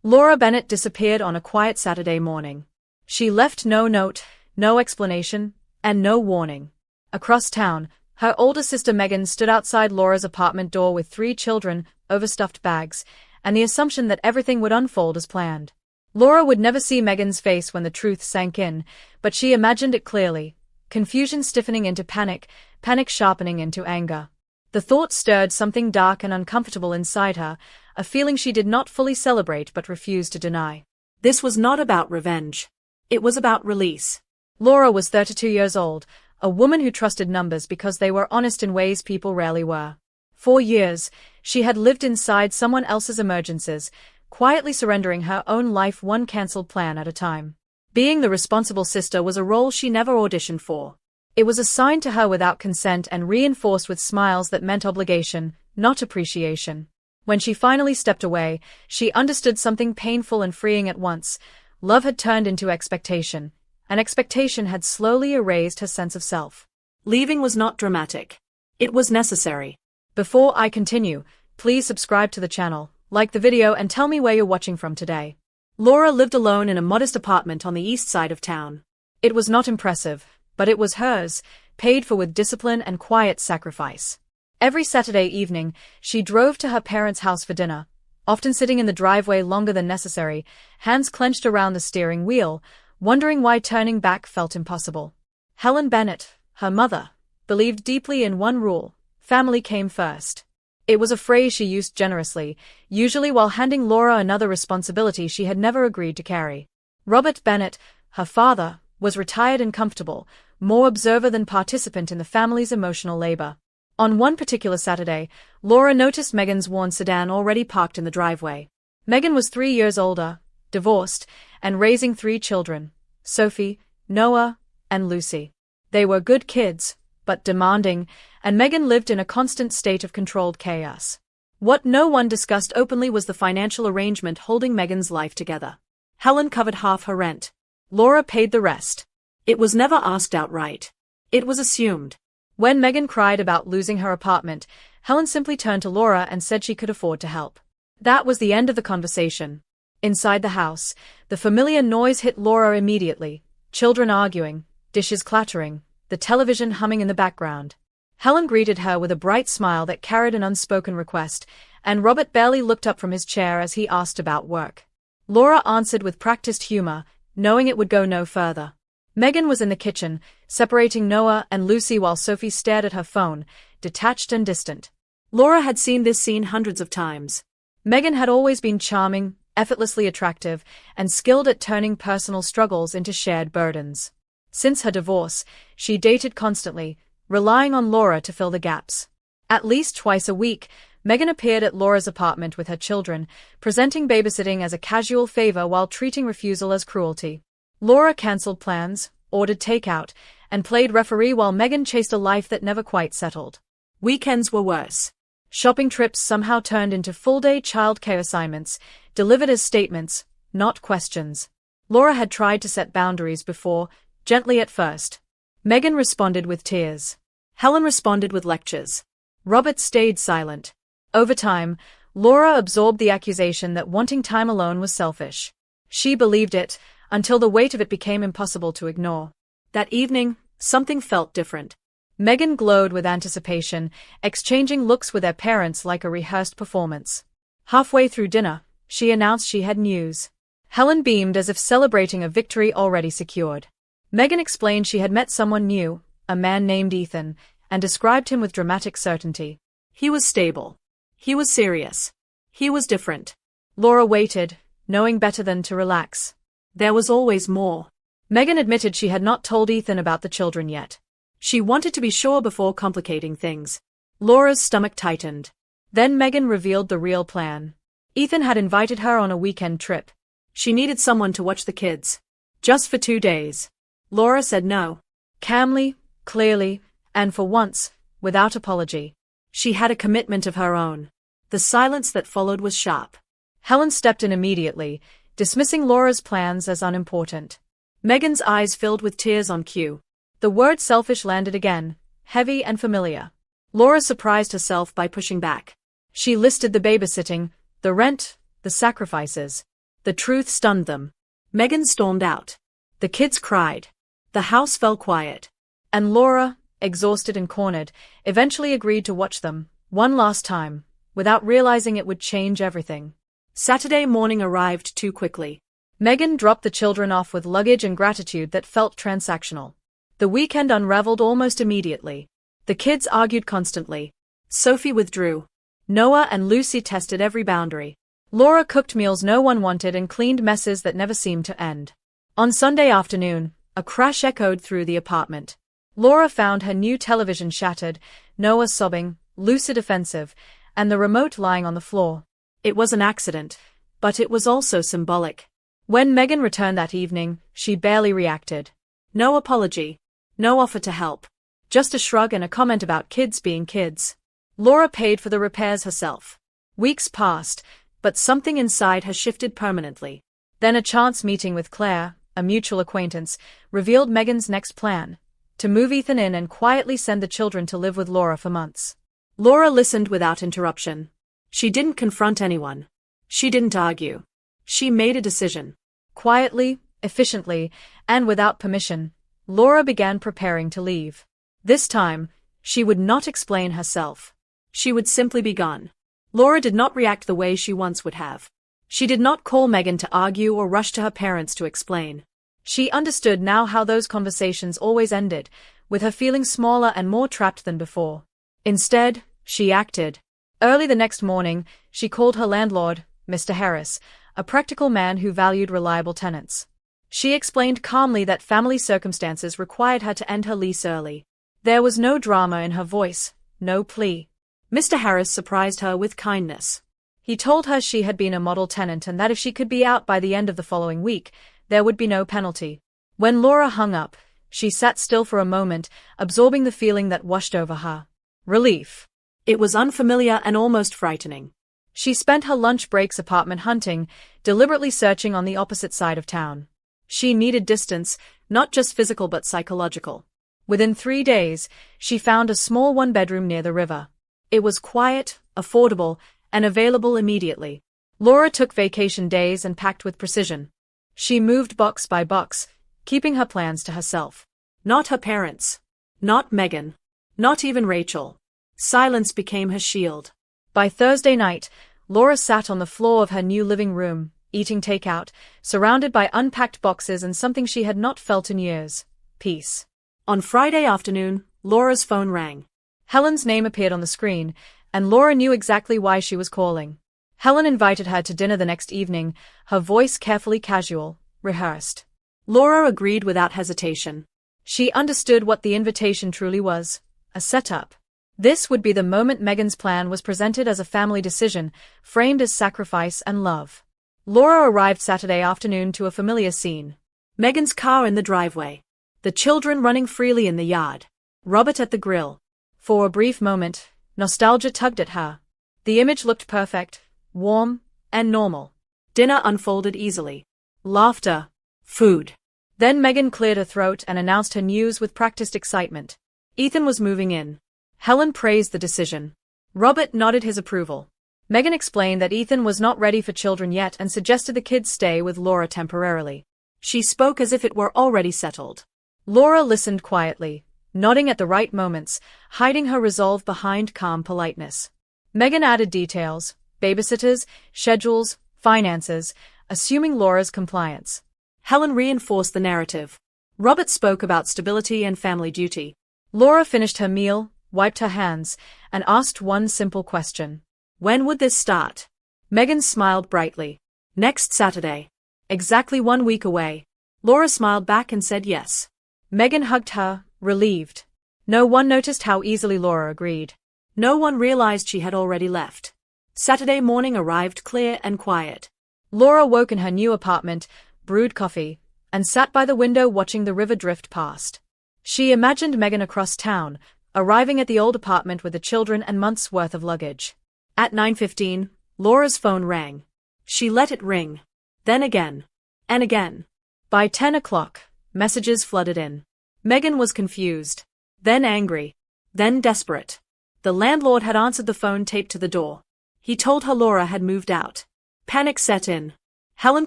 Laura Bennet disappeared on a quiet Saturday morning. She left no note, no explanation, and no warning. Across town, her older sister Megan stood outside Laura's apartment door with 3 children, overstuffed bags, and the assumption that everything would unfold as planned. Laura would never see Megan's face when the truth sank in, but she imagined it clearly, confusion stiffening into panic, panic sharpening into anger. The thought stirred something dark and uncomfortable inside her, a feeling she did not fully celebrate but refused to deny. This was not about revenge. It was about release. Laura was 32 years old, a woman who trusted numbers because they were honest in ways people rarely were. For years, she had lived inside someone else's emergencies, quietly surrendering her own life one cancelled plan at a time. Being the responsible sister was a role she never auditioned for. It was assigned to her without consent and reinforced with smiles that meant obligation, not appreciation. When she finally stepped away, she understood something painful and freeing at once. Love had turned into expectation, and expectation had slowly erased her sense of self. Leaving was not dramatic. It was necessary. Before I continue, please subscribe to the channel, like the video and tell me where you're watching from today. Laura lived alone in a modest apartment on the east side of town. It was not impressive, but it was hers, paid for with discipline and quiet sacrifice. Every Saturday evening, she drove to her parents' house for dinner, often sitting in the driveway longer than necessary, hands clenched around the steering wheel, wondering why turning back felt impossible. Helen Bennet, her mother, believed deeply in one rule: family came first. It was a phrase she used generously, usually while handing Laura another responsibility she had never agreed to carry. Robert Bennet, her father, was retired and comfortable, more observer than participant in the family's emotional labor. On one particular Saturday, Laura noticed Megan's worn sedan already parked in the driveway. Megan was 3 years older, divorced, and raising 3 children: Sophie, Noah, and Lucy. They were good kids, but demanding, and Megan lived in a constant state of controlled chaos. What no one discussed openly was the financial arrangement holding Megan's life together. Helen covered half her rent. Laura paid the rest. It was never asked outright. It was assumed. When Megan cried about losing her apartment, Helen simply turned to Laura and said she could afford to help. That was the end of the conversation. Inside the house, the familiar noise hit Laura immediately: children arguing, dishes clattering, the television humming in the background. Helen greeted her with a bright smile that carried an unspoken request, and Robert barely looked up from his chair as he asked about work. Laura answered with practiced humor, knowing it would go no further. Megan was in the kitchen, separating Noah and Lucy while Sophie stared at her phone, detached and distant. Laura had seen this scene hundreds of times. Megan had always been charming, effortlessly attractive, and skilled at turning personal struggles into shared burdens. Since her divorce, she dated constantly, relying on Laura to fill the gaps. At least twice a week, Megan appeared at Laura's apartment with her children, presenting babysitting as a casual favor while treating refusal as cruelty. Laura cancelled plans, ordered takeout, and played referee while Megan chased a life that never quite settled. Weekends were worse. Shopping trips somehow turned into full-day childcare assignments, delivered as statements, not questions. Laura had tried to set boundaries before, gently at first. Megan responded with tears. Helen responded with lectures. Robert stayed silent. Over time, Laura absorbed the accusation that wanting time alone was selfish. She believed it, until the weight of it became impossible to ignore. That evening, something felt different. Megan glowed with anticipation, exchanging looks with their parents like a rehearsed performance. Halfway through dinner, she announced she had news. Helen beamed as if celebrating a victory already secured. Megan explained she had met someone new, a man named Ethan, and described him with dramatic certainty. He was stable. He was serious. He was different. Laura waited, knowing better than to relax. There was always more. Megan admitted she had not told Ethan about the children yet. She wanted to be sure before complicating things. Laura's stomach tightened. Then Megan revealed the real plan. Ethan had invited her on a weekend trip. She needed someone to watch the kids. Just for 2 days. Laura said no. Calmly, clearly, and for once, without apology. She had a commitment of her own. The silence that followed was sharp. Helen stepped in immediately, dismissing Laura's plans as unimportant. Megan's eyes filled with tears on cue. The word selfish landed again, heavy and familiar. Laura surprised herself by pushing back. She listed the babysitting, the rent, the sacrifices. The truth stunned them. Megan stormed out. The kids cried. The house fell quiet. And Laura, exhausted and cornered, eventually agreed to watch them, one last time, without realizing it would change everything. Saturday morning arrived too quickly. Megan dropped the children off with luggage and gratitude that felt transactional. The weekend unraveled almost immediately. The kids argued constantly. Sophie withdrew. Noah and Lucy tested every boundary. Laura cooked meals no one wanted and cleaned messes that never seemed to end. On Sunday afternoon, a crash echoed through the apartment. Laura found her new television shattered, Noah sobbing, Lucy defensive, and the remote lying on the floor. It was an accident, but it was also symbolic. When Megan returned that evening, she barely reacted. No apology. No offer to help. Just a shrug and a comment about kids being kids. Laura paid for the repairs herself. Weeks passed, but something inside her shifted permanently. Then a chance meeting with Claire, a mutual acquaintance, revealed Megan's next plan: to move Ethan in and quietly send the children to live with Laura for months. Laura listened without interruption. She didn't confront anyone. She didn't argue. She made a decision. Quietly, efficiently, and without permission, Laura began preparing to leave. This time, she would not explain herself. She would simply be gone. Laura did not react the way she once would have. She did not call Megan to argue or rush to her parents to explain. She understood now how those conversations always ended, with her feeling smaller and more trapped than before. Instead, she acted. Early the next morning, she called her landlord, Mr. Harris, a practical man who valued reliable tenants. She explained calmly that family circumstances required her to end her lease early. There was no drama in her voice, no plea. Mr. Harris surprised her with kindness. He told her she had been a model tenant and that if she could be out by the end of the following week, there would be no penalty. When Laura hung up, she sat still for a moment, absorbing the feeling that washed over her. Relief. It was unfamiliar and almost frightening. She spent her lunch breaks apartment hunting, deliberately searching on the opposite side of town. She needed distance, not just physical but psychological. Within 3 days, she found a small one-bedroom near the river. It was quiet, affordable, and available immediately. Laura took vacation days and packed with precision. She moved box by box, keeping her plans to herself. Not her parents. Not Megan. Not even Rachel. Silence became her shield. By Thursday night, Laura sat on the floor of her new living room, eating takeout, surrounded by unpacked boxes and something she had not felt in years: peace. On Friday afternoon, Laura's phone rang. Helen's name appeared on the screen, and Laura knew exactly why she was calling. Helen invited her to dinner the next evening, her voice carefully casual, rehearsed. Laura agreed without hesitation. She understood what the invitation truly was: a setup. This would be the moment Megan's plan was presented as a family decision, framed as sacrifice and love. Laura arrived Saturday afternoon to a familiar scene. Megan's car in the driveway. The children running freely in the yard. Robert at the grill. For a brief moment, nostalgia tugged at her. The image looked perfect, warm, and normal. Dinner unfolded easily. Laughter. Food. Then Megan cleared her throat and announced her news with practiced excitement. Ethan was moving in. Helen praised the decision. Robert nodded his approval. Megan explained that Ethan was not ready for children yet and suggested the kids stay with Laura temporarily. She spoke as if it were already settled. Laura listened quietly, nodding at the right moments, hiding her resolve behind calm politeness. Megan added details: babysitters, schedules, finances, assuming Laura's compliance. Helen reinforced the narrative. Robert spoke about stability and family duty. Laura finished her meal, wiped her hands, and asked one simple question. When would this start? Megan smiled brightly. Next Saturday. Exactly 1 week away. Laura smiled back and said yes. Megan hugged her, relieved. No one noticed how easily Laura agreed. No one realized she had already left. Saturday morning arrived clear and quiet. Laura woke in her new apartment, brewed coffee, and sat by the window watching the river drift past. She imagined Megan across town, arriving at the old apartment with the children and months' worth of luggage. At 9:15, Laura's phone rang. She let it ring. Then again. And again. By 10 o'clock, messages flooded in. Megan was confused. Then angry. Then desperate. The landlord had answered the phone taped to the door. He told her Laura had moved out. Panic set in. Helen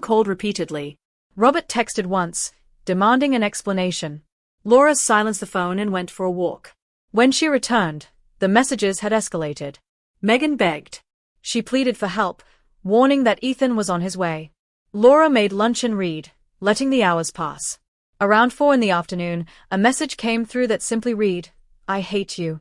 called repeatedly. Robert texted once, demanding an explanation. Laura silenced the phone and went for a walk. When she returned, the messages had escalated. Megan begged. She pleaded for help, warning that Ethan was on his way. Laura made lunch and read, letting the hours pass. Around 4 in the afternoon, a message came through that simply read, "I hate you."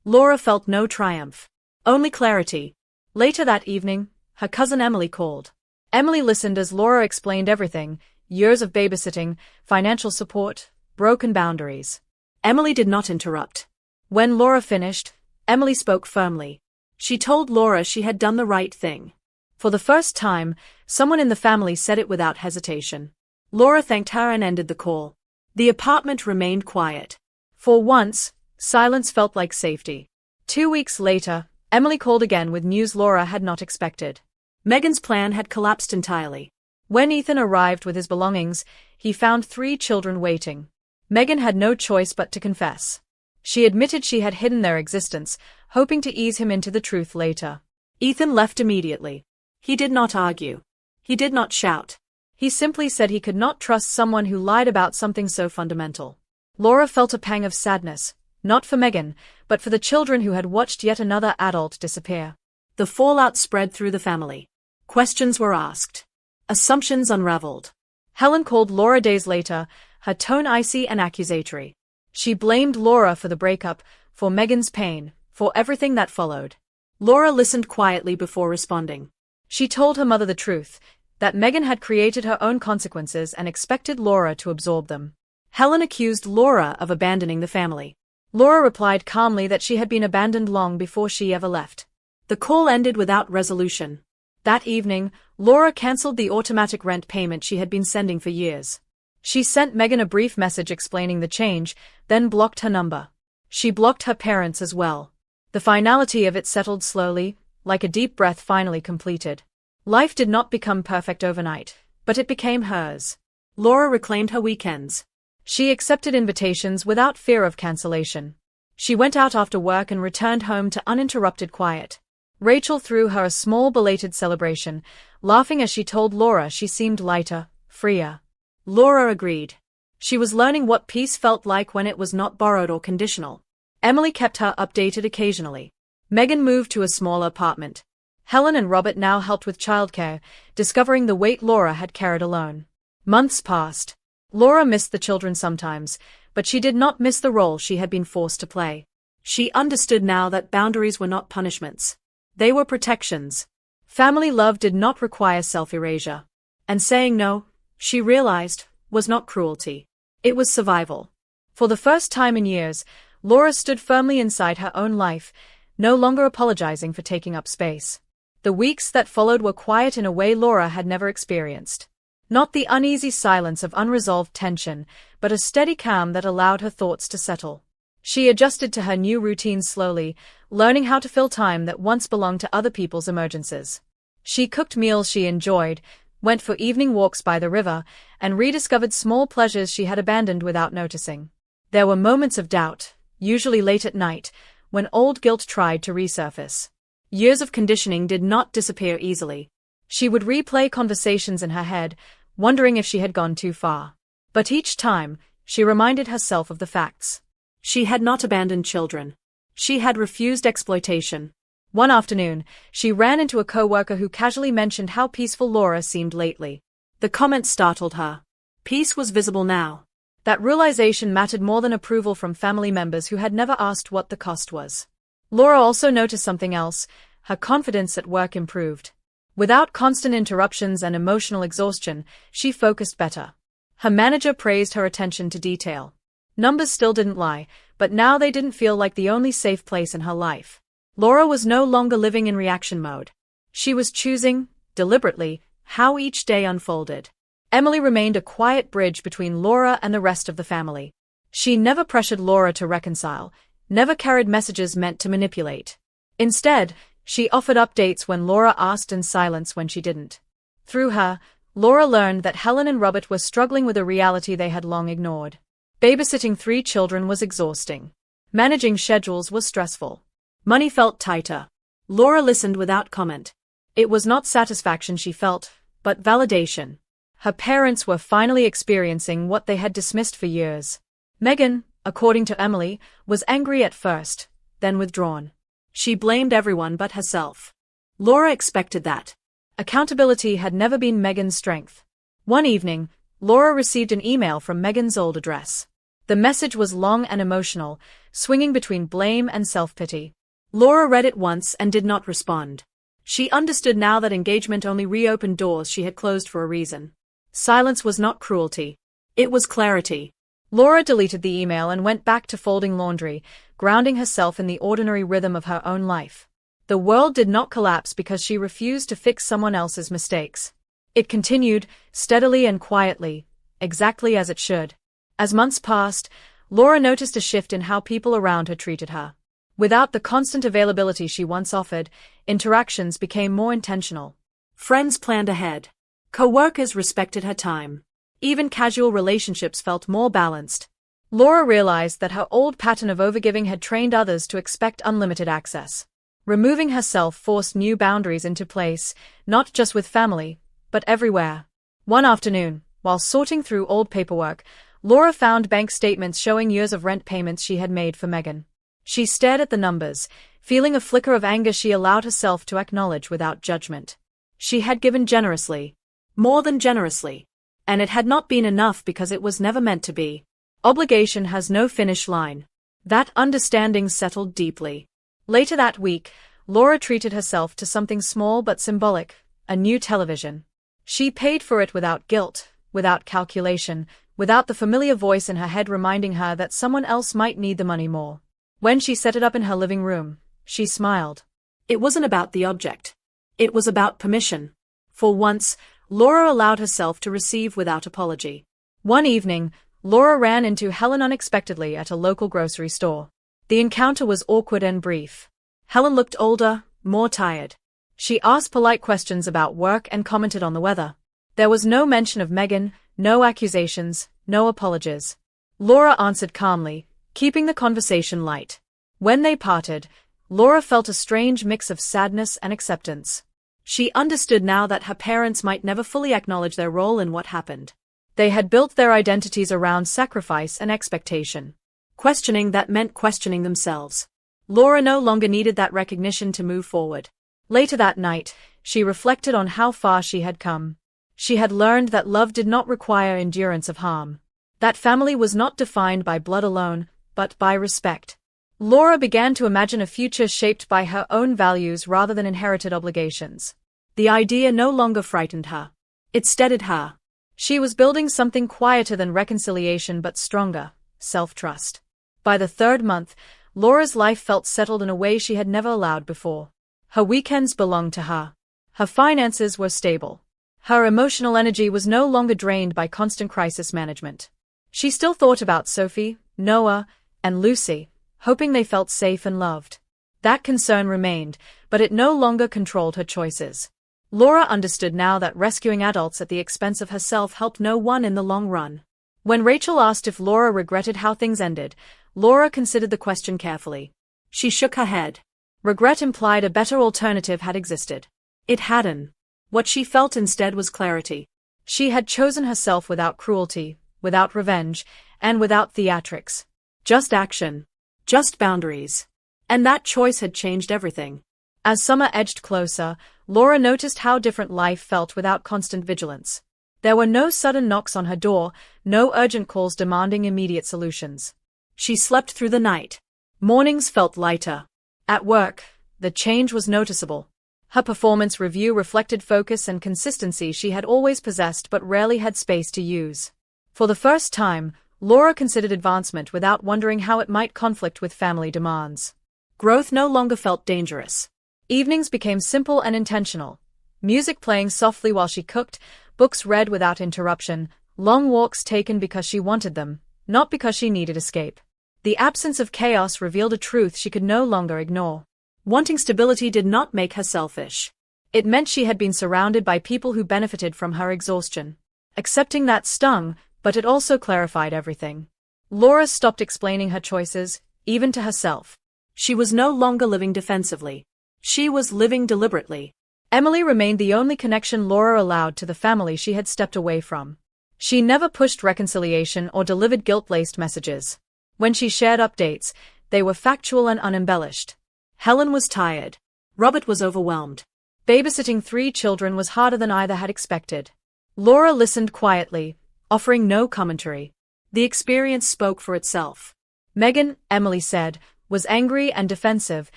Laura felt no triumph, only clarity. Later that evening, her cousin Emily called. Emily listened as Laura explained everything: years of babysitting, financial support, broken boundaries. Emily did not interrupt. When Laura finished, Emily spoke firmly. She told Laura she had done the right thing. For the first time, someone in the family said it without hesitation. Laura thanked her and ended the call. The apartment remained quiet. For once, silence felt like safety. 2 weeks later, Emily called again with news Laura had not expected. Megan's plan had collapsed entirely. When Ethan arrived with his belongings, he found 3 children waiting. Megan had no choice but to confess. She admitted she had hidden their existence, hoping to ease him into the truth later. Ethan left immediately. He did not argue. He did not shout. He simply said he could not trust someone who lied about something so fundamental. Laura felt a pang of sadness, not for Megan, but for the children who had watched yet another adult disappear. The fallout spread through the family. Questions were asked. Assumptions unraveled. Helen called Laura days later, her tone icy and accusatory. She blamed Laura for the breakup, for Megan's pain, for everything that followed. Laura listened quietly before responding. She told her mother the truth, that Megan had created her own consequences and expected Laura to absorb them. Helen accused Laura of abandoning the family. Laura replied calmly that she had been abandoned long before she ever left. The call ended without resolution. That evening, Laura cancelled the automatic rent payment she had been sending for years. She sent Megan a brief message explaining the change, then blocked her number. She blocked her parents as well. The finality of it settled slowly, like a deep breath finally completed. Life did not become perfect overnight, but it became hers. Laura reclaimed her weekends. She accepted invitations without fear of cancellation. She went out after work and returned home to uninterrupted quiet. Rachel threw her a small belated celebration, laughing as she told Laura she seemed lighter, freer. Laura agreed. She was learning what peace felt like when it was not borrowed or conditional. Emily kept her updated occasionally. Megan moved to a smaller apartment. Helen and Robert now helped with childcare, discovering the weight Laura had carried alone. Months passed. Laura missed the children sometimes, but she did not miss the role she had been forced to play. She understood now that boundaries were not punishments. They were protections. Family love did not require self-erasure. And saying no, she realized, was not cruelty. It was survival. For the first time in years, Laura stood firmly inside her own life, no longer apologizing for taking up space. The weeks that followed were quiet in a way Laura had never experienced. Not the uneasy silence of unresolved tension, but a steady calm that allowed her thoughts to settle. She adjusted to her new routine slowly, learning how to fill time that once belonged to other people's emergencies. She cooked meals she enjoyed, went for evening walks by the river, and rediscovered small pleasures she had abandoned without noticing. There were moments of doubt, usually late at night, when old guilt tried to resurface. Years of conditioning did not disappear easily. She would replay conversations in her head, wondering if she had gone too far. But each time, she reminded herself of the facts. She had not abandoned children. She had refused exploitation. One afternoon, she ran into a co-worker who casually mentioned how peaceful Laura seemed lately. The comment startled her. Peace was visible now. That realization mattered more than approval from family members who had never asked what the cost was. Laura also noticed something else: her confidence at work improved. Without constant interruptions and emotional exhaustion, she focused better. Her manager praised her attention to detail. Numbers still didn't lie, but now they didn't feel like the only safe place in her life. Laura was no longer living in reaction mode. She was choosing, deliberately, how each day unfolded. Emily remained a quiet bridge between Laura and the rest of the family. She never pressured Laura to reconcile, never carried messages meant to manipulate. Instead, she offered updates when Laura asked and silence when she didn't. Through her, Laura learned that Helen and Robert were struggling with a reality they had long ignored. Babysitting 3 children was exhausting. Managing schedules was stressful. Money felt tighter. Laura listened without comment. It was not satisfaction she felt, but validation. Her parents were finally experiencing what they had dismissed for years. Megan, according to Emily, was angry at first, then withdrawn. She blamed everyone but herself. Laura expected that. Accountability had never been Megan's strength. One evening, Laura received an email from Megan's old address. The message was long and emotional, swinging between blame and self-pity. Laura read it once and did not respond. She understood now that engagement only reopened doors she had closed for a reason. Silence was not cruelty. It was clarity. Laura deleted the email and went back to folding laundry, grounding herself in the ordinary rhythm of her own life. The world did not collapse because she refused to fix someone else's mistakes. It continued, steadily and quietly, exactly as it should. As months passed, Laura noticed a shift in how people around her treated her. Without the constant availability she once offered, interactions became more intentional. Friends planned ahead. Co-workers respected her time. Even casual relationships felt more balanced. Laura realized that her old pattern of overgiving had trained others to expect unlimited access. Removing herself forced new boundaries into place, not just with family, but everywhere. One afternoon, while sorting through old paperwork, Laura found bank statements showing years of rent payments she had made for Megan. She stared at the numbers, feeling a flicker of anger she allowed herself to acknowledge without judgment. She had given generously. More than generously. And it had not been enough because it was never meant to be. Obligation has no finish line. That understanding settled deeply. Later that week, Laura treated herself to something small but symbolic, a new television. She paid for it without guilt, without calculation, without the familiar voice in her head reminding her that someone else might need the money more. When she set it up in her living room, she smiled. It wasn't about the object. It was about permission. For once, Laura allowed herself to receive without apology. One evening, Laura ran into Helen unexpectedly at a local grocery store. The encounter was awkward and brief. Helen looked older, more tired. She asked polite questions about work and commented on the weather. There was no mention of Megan, no accusations, no apologies. Laura answered calmly, keeping the conversation light. When they parted, Laura felt a strange mix of sadness and acceptance. She understood now that her parents might never fully acknowledge their role in what happened. They had built their identities around sacrifice and expectation. Questioning that meant questioning themselves. Laura no longer needed that recognition to move forward. Later that night, she reflected on how far she had come. She had learned that love did not require endurance of harm. That family was not defined by blood alone, but by respect. Laura began to imagine a future shaped by her own values rather than inherited obligations. The idea no longer frightened her. It steadied her. She was building something quieter than reconciliation but stronger, self-trust. By the third month, Laura's life felt settled in a way she had never allowed before. Her weekends belonged to her. Her finances were stable. Her emotional energy was no longer drained by constant crisis management. She still thought about Sophie, Noah, and Lucy, hoping they felt safe and loved. That concern remained, but it no longer controlled her choices. Laura understood now that rescuing adults at the expense of herself helped no one in the long run. When Rachel asked if Laura regretted how things ended, Laura considered the question carefully. She shook her head. Regret implied a better alternative had existed. It hadn't. What she felt instead was clarity. She had chosen herself without cruelty, without revenge, and without theatrics. Just action. Just boundaries. And that choice had changed everything. As summer edged closer, Laura noticed how different life felt without constant vigilance. There were no sudden knocks on her door, no urgent calls demanding immediate solutions. She slept through the night. Mornings felt lighter. At work, the change was noticeable. Her performance review reflected focus and consistency she had always possessed but rarely had space to use. For the first time, Laura considered advancement without wondering how it might conflict with family demands. Growth no longer felt dangerous. Evenings became simple and intentional. Music playing softly while she cooked, books read without interruption, long walks taken because she wanted them, not because she needed escape. The absence of chaos revealed a truth she could no longer ignore. Wanting stability did not make her selfish. It meant she had been surrounded by people who benefited from her exhaustion. Accepting that stung, but it also clarified everything. Laura stopped explaining her choices, even to herself. She was no longer living defensively. She was living deliberately. Emily remained the only connection Laura allowed to the family she had stepped away from. She never pushed reconciliation or delivered guilt-laced messages. When she shared updates, they were factual and unembellished. Helen was tired. Robert was overwhelmed. Babysitting 3 children was harder than either had expected. Laura listened quietly, offering no commentary. The experience spoke for itself. Megan, Emily said, was angry and defensive,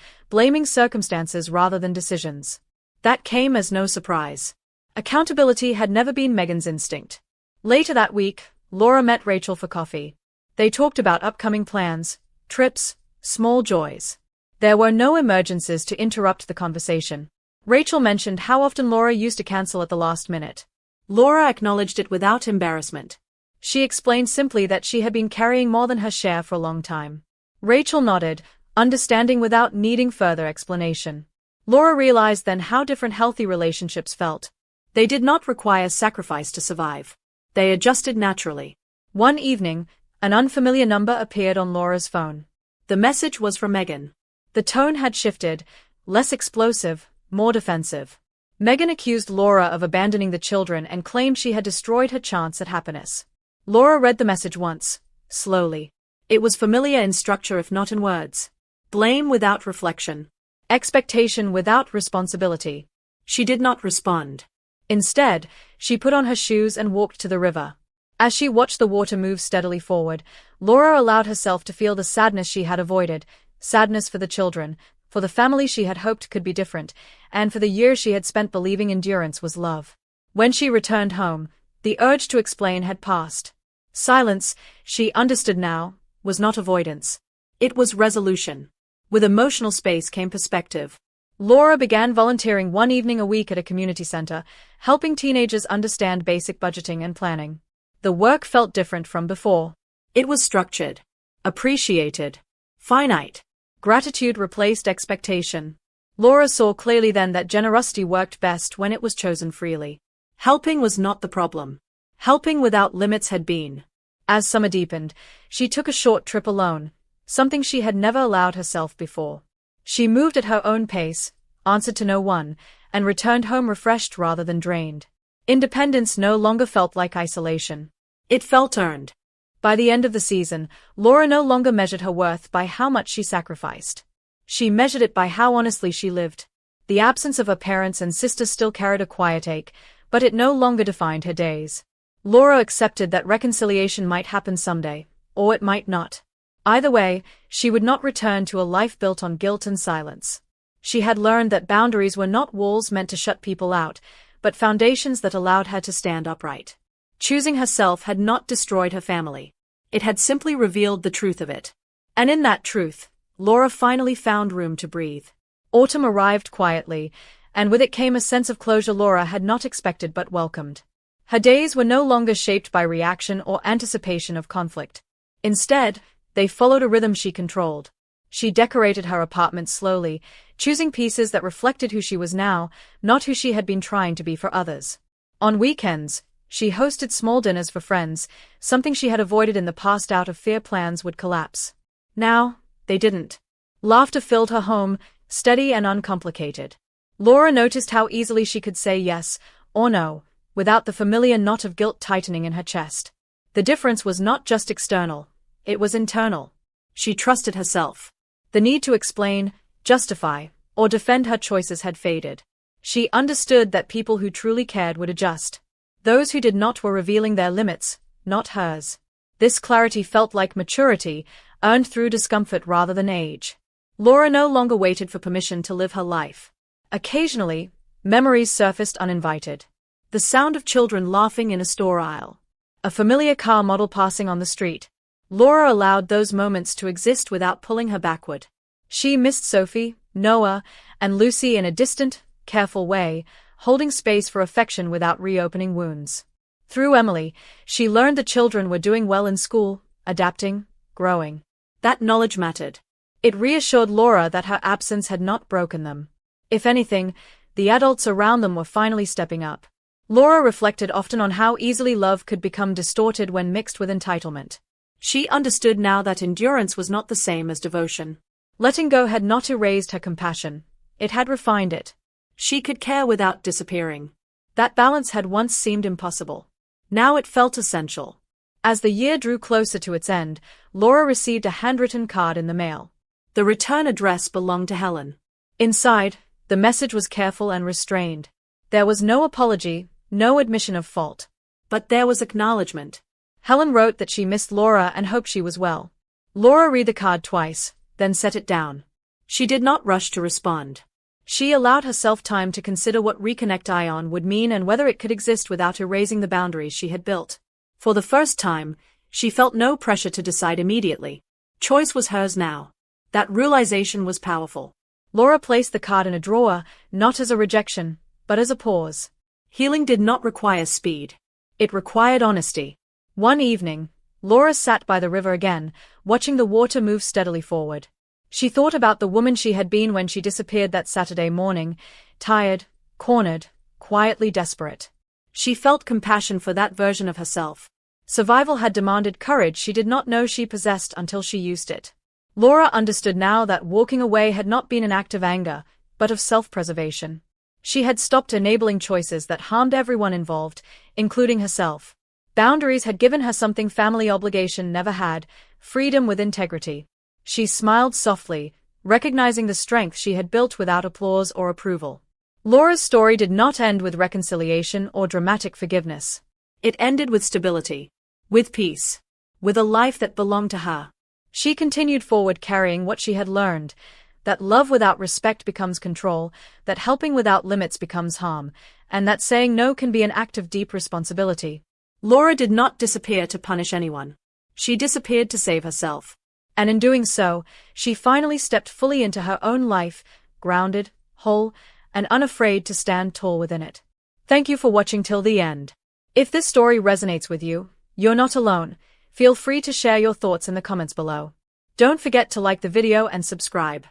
blaming circumstances rather than decisions. That came as no surprise. Accountability had never been Megan's instinct. Later that week, Laura met Rachel for coffee. They talked about upcoming plans, trips, small joys. There were no emergencies to interrupt the conversation. Rachel mentioned how often Laura used to cancel at the last minute. Laura acknowledged it without embarrassment. She explained simply that she had been carrying more than her share for a long time. Rachel nodded, understanding without needing further explanation. Laura realized then how different healthy relationships felt. They did not require sacrifice to survive. They adjusted naturally. One evening, an unfamiliar number appeared on Laura's phone. The message was from Megan. The tone had shifted, less explosive, more defensive. Megan accused Laura of abandoning the children and claimed she had destroyed her chance at happiness. Laura read the message once, slowly. It was familiar in structure if not in words. Blame without reflection. Expectation without responsibility. She did not respond. Instead, she put on her shoes and walked to the river. As she watched the water move steadily forward, Laura allowed herself to feel the sadness she had avoided, sadness for the children, for the family she had hoped could be different, and for the years she had spent believing endurance was love. When she returned home, the urge to explain had passed. Silence, she understood now, was not avoidance. It was resolution. With emotional space came perspective. Laura began volunteering one evening a week at a community center, helping teenagers understand basic budgeting and planning. The work felt different from before. It was structured, appreciated, finite. Gratitude replaced expectation. Laura saw clearly then that generosity worked best when it was chosen freely. Helping was not the problem. Helping without limits had been. As summer deepened, she took a short trip alone, something she had never allowed herself before. She moved at her own pace, answered to no one, and returned home refreshed rather than drained. Independence no longer felt like isolation. It felt earned. By the end of the season, Laura no longer measured her worth by how much she sacrificed. She measured it by how honestly she lived. The absence of her parents and sisters still carried a quiet ache, but it no longer defined her days. Laura accepted that reconciliation might happen someday, or it might not. Either way, she would not return to a life built on guilt and silence. She had learned that boundaries were not walls meant to shut people out, but foundations that allowed her to stand upright. Choosing herself had not destroyed her family. It had simply revealed the truth of it. And in that truth, Laura finally found room to breathe. Autumn arrived quietly, and with it came a sense of closure Laura had not expected but welcomed. Her days were no longer shaped by reaction or anticipation of conflict. Instead, they followed a rhythm she controlled. She decorated her apartment slowly, choosing pieces that reflected who she was now, not who she had been trying to be for others. On weekends, she hosted small dinners for friends, something she had avoided in the past out of fear plans would collapse. Now, they didn't. Laughter filled her home, steady and uncomplicated. Laura noticed how easily she could say yes or no, without the familiar knot of guilt tightening in her chest. The difference was not just external, it was internal. She trusted herself. The need to explain, justify, or defend her choices had faded. She understood that people who truly cared would adjust. Those who did not were revealing their limits, not hers. This clarity felt like maturity, earned through discomfort rather than age. Laura no longer waited for permission to live her life. Occasionally, memories surfaced uninvited. The sound of children laughing in a store aisle. A familiar car model passing on the street. Laura allowed those moments to exist without pulling her backward. She missed Sophie, Noah, and Lucy in a distant, careful way, holding space for affection without reopening wounds. Through Emily, she learned the children were doing well in school, adapting, growing. That knowledge mattered. It reassured Laura that her absence had not broken them. If anything, the adults around them were finally stepping up. Laura reflected often on how easily love could become distorted when mixed with entitlement. She understood now that endurance was not the same as devotion. Letting go had not erased her compassion, it had refined it. She could care without disappearing. That balance had once seemed impossible. Now it felt essential. As the year drew closer to its end, Laura received a handwritten card in the mail. The return address belonged to Helen. Inside, the message was careful and restrained. There was no apology, no admission of fault. But there was acknowledgement. Helen wrote that she missed Laura and hoped she was well. Laura read the card twice, then set it down. She did not rush to respond. She allowed herself time to consider what Reconnect Ion would mean and whether it could exist without erasing the boundaries she had built. For the first time, she felt no pressure to decide immediately. Choice was hers now. That realization was powerful. Laura placed the card in a drawer, not as a rejection, but as a pause. Healing did not require speed. It required honesty. One evening, Laura sat by the river again, watching the water move steadily forward. She thought about the woman she had been when she disappeared that Saturday morning, tired, cornered, quietly desperate. She felt compassion for that version of herself. Survival had demanded courage she did not know she possessed until she used it. Laura understood now that walking away had not been an act of anger, but of self-preservation. She had stopped enabling choices that harmed everyone involved, including herself. Boundaries had given her something family obligation never had, freedom with integrity. She smiled softly, recognizing the strength she had built without applause or approval. Laura's story did not end with reconciliation or dramatic forgiveness. It ended with stability, with peace, with a life that belonged to her. She continued forward carrying what she had learned, that love without respect becomes control, that helping without limits becomes harm, and that saying no can be an act of deep responsibility. Laura did not disappear to punish anyone. She disappeared to save herself. And in doing so, she finally stepped fully into her own life, grounded, whole, and unafraid to stand tall within it. Thank you for watching till the end. If this story resonates with you, you're not alone. Feel free to share your thoughts in the comments below. Don't forget to like the video and subscribe.